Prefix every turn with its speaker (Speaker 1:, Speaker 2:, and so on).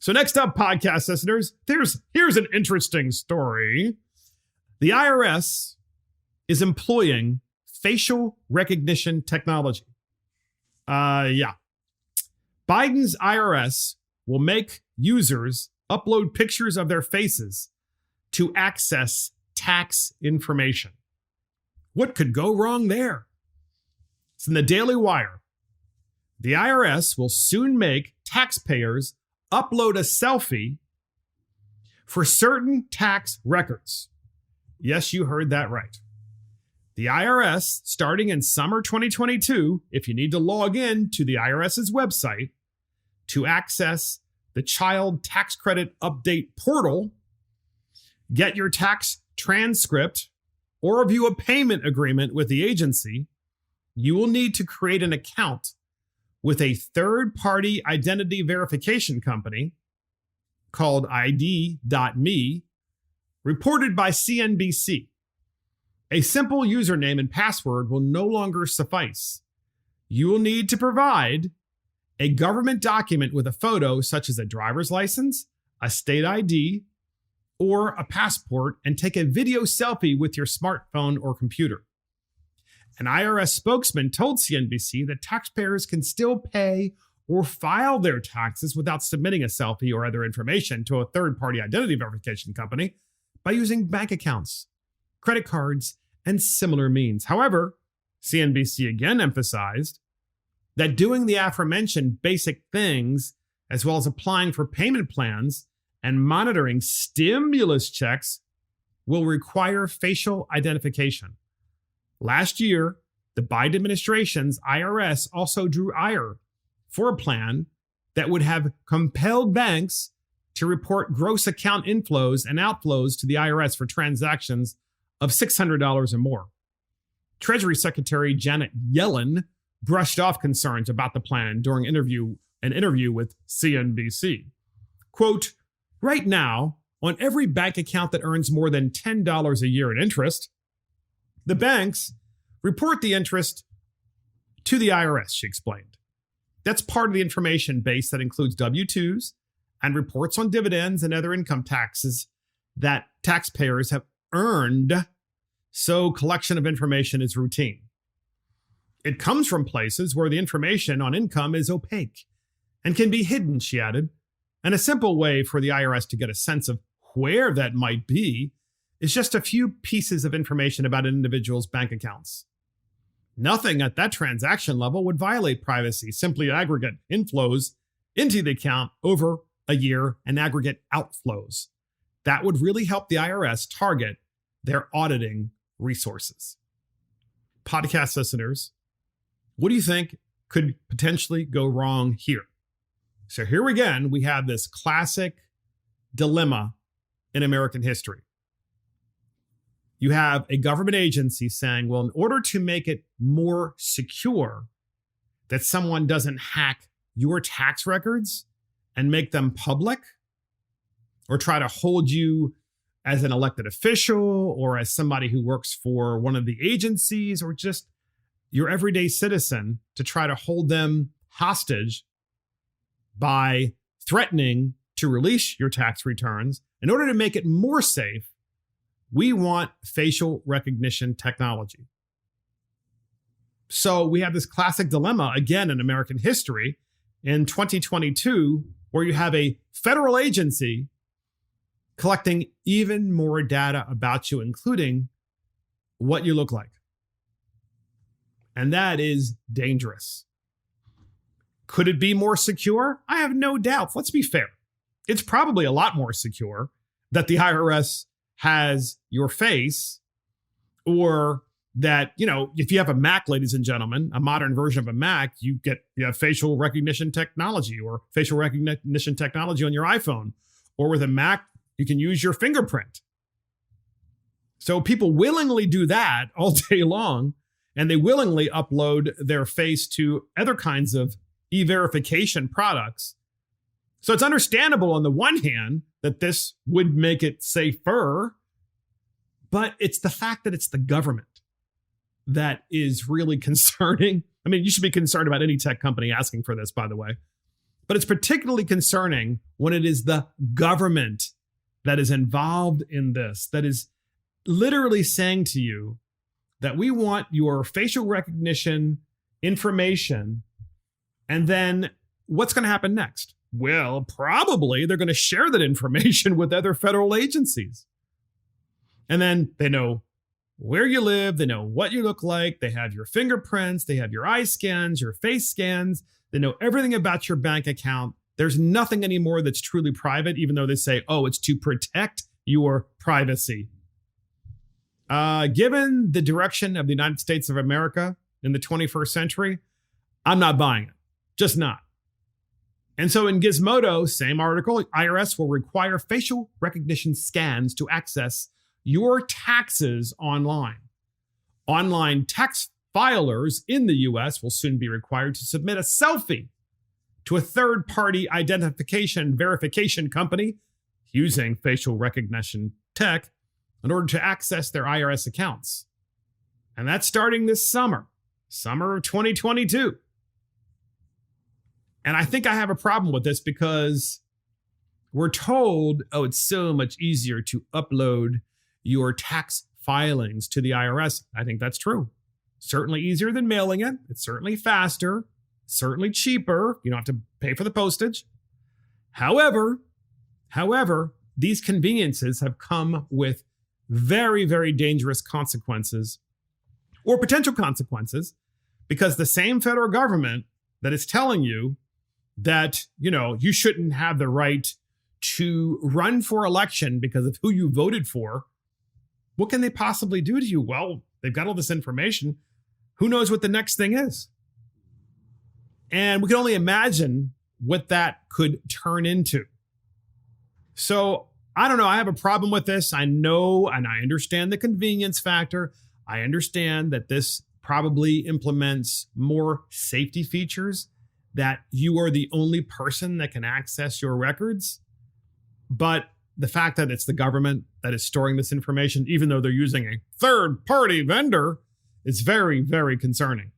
Speaker 1: So next up, podcast listeners, here's an interesting story. The IRS is employing facial recognition technology. Biden's IRS will make users upload pictures of their faces to access tax information. What could go wrong there? It's in the Daily Wire. The IRS will soon make taxpayers upload a selfie for certain tax records. Yes, you heard that right. The IRS, starting in summer 2022, if you need to log in to the IRS's website to access the Child Tax Credit Update portal, get your tax transcript, or review a payment agreement with the agency, you will need to create an account with a third-party identity verification company called ID.me, reported by CNBC. A simple username and password will no longer suffice. You will need to provide a government document with a photo such as a driver's license, a state ID, or a passport, and take a video selfie with your smartphone or computer. An IRS spokesman told CNBC that taxpayers can still pay or file their taxes without submitting a selfie or other information to a third-party identity verification company by using bank accounts, credit cards, and similar means. However, CNBC again emphasized that doing the aforementioned basic things, as well as applying for payment plans and monitoring stimulus checks, will require facial identification. Last year, the Biden administration's IRS also drew ire for a plan that would have compelled banks to report gross account inflows and outflows to the IRS for transactions of $600 or more. Treasury Secretary Janet Yellen brushed off concerns about the plan during an interview with CNBC. Quote, "Right now, on every bank account that earns more than $10 a year in interest, the banks report the interest to the IRS," she explained. That's part of the information base that includes W-2s and reports on dividends and other income taxes that taxpayers have earned, so collection of information is routine. It comes from places where the information on income is opaque and can be hidden, she added. And a simple way for the IRS to get a sense of where that might be is just a few pieces of information about an individual's bank accounts. Nothing at that transaction level would violate privacy, simply aggregate inflows into the account over a year and aggregate outflows. That would really help the IRS target their auditing resources. Podcast listeners, what do you think could potentially go wrong here? So here again, we have this classic dilemma in American history. You have a government agency saying, well, in order to make it more secure that someone doesn't hack your tax records and make them public, or try to hold you as an elected official or as somebody who works for one of the agencies or just your everyday citizen, to try to hold them hostage by threatening to release your tax returns, in order to make it more safe, we want facial recognition technology. So we have this classic dilemma again in American history in 2022, where you have a federal agency collecting even more data about you, including what you look like. And that is dangerous. Could it be more secure? I have no doubt. Let's be fair. It's probably a lot more secure that the IRS has your face, or that, if you have a Mac, ladies and gentlemen, a modern version of a Mac, you have facial recognition technology or facial recognition technology on your iPhone, or with a Mac, you can use your fingerprint. So people willingly do that all day long, and they willingly upload their face to other kinds of e-verification products. So it's understandable on the one hand that this would make it safer, but it's the fact that it's the government that is really concerning. I mean, you should be concerned about any tech company asking for this, by the way. But it's particularly concerning when it is the government that is involved in this, that is literally saying to you that we want your facial recognition information. And then what's going to happen next? Well, probably they're going to share that information with other federal agencies. And then they know where you live, they know what you look like, they have your fingerprints, they have your eye scans, your face scans, they know everything about your bank account. There's nothing anymore that's truly private, even though they say, oh, it's to protect your privacy. Given the direction of the United States of America in the 21st century, I'm not buying it. Just not. And so in Gizmodo, same article, IRS will require facial recognition scans to access your taxes online. Online tax filers in the US will soon be required to submit a selfie to a third-party identification verification company using facial recognition tech in order to access their IRS accounts. And that's starting this summer of 2022. And I think I have a problem with this because we're told, oh, it's so much easier to upload your tax filings to the IRS. I think that's true. Certainly easier than mailing it. It's certainly faster, certainly cheaper. You don't have to pay for the postage. However, these conveniences have come with very, very dangerous consequences or potential consequences, because the same federal government that is telling you that, you shouldn't have the right to run for election because of who you voted for, what can they possibly do to you? Well, they've got all this information. Who knows what the next thing is? And we can only imagine what that could turn into. So I don't know. I have a problem with this. I know, and I understand the convenience factor. I understand that this probably implements more safety features, that you are the only person that can access your records. But the fact that it's the government that is storing this information, even though they're using a third-party vendor, is very, very concerning.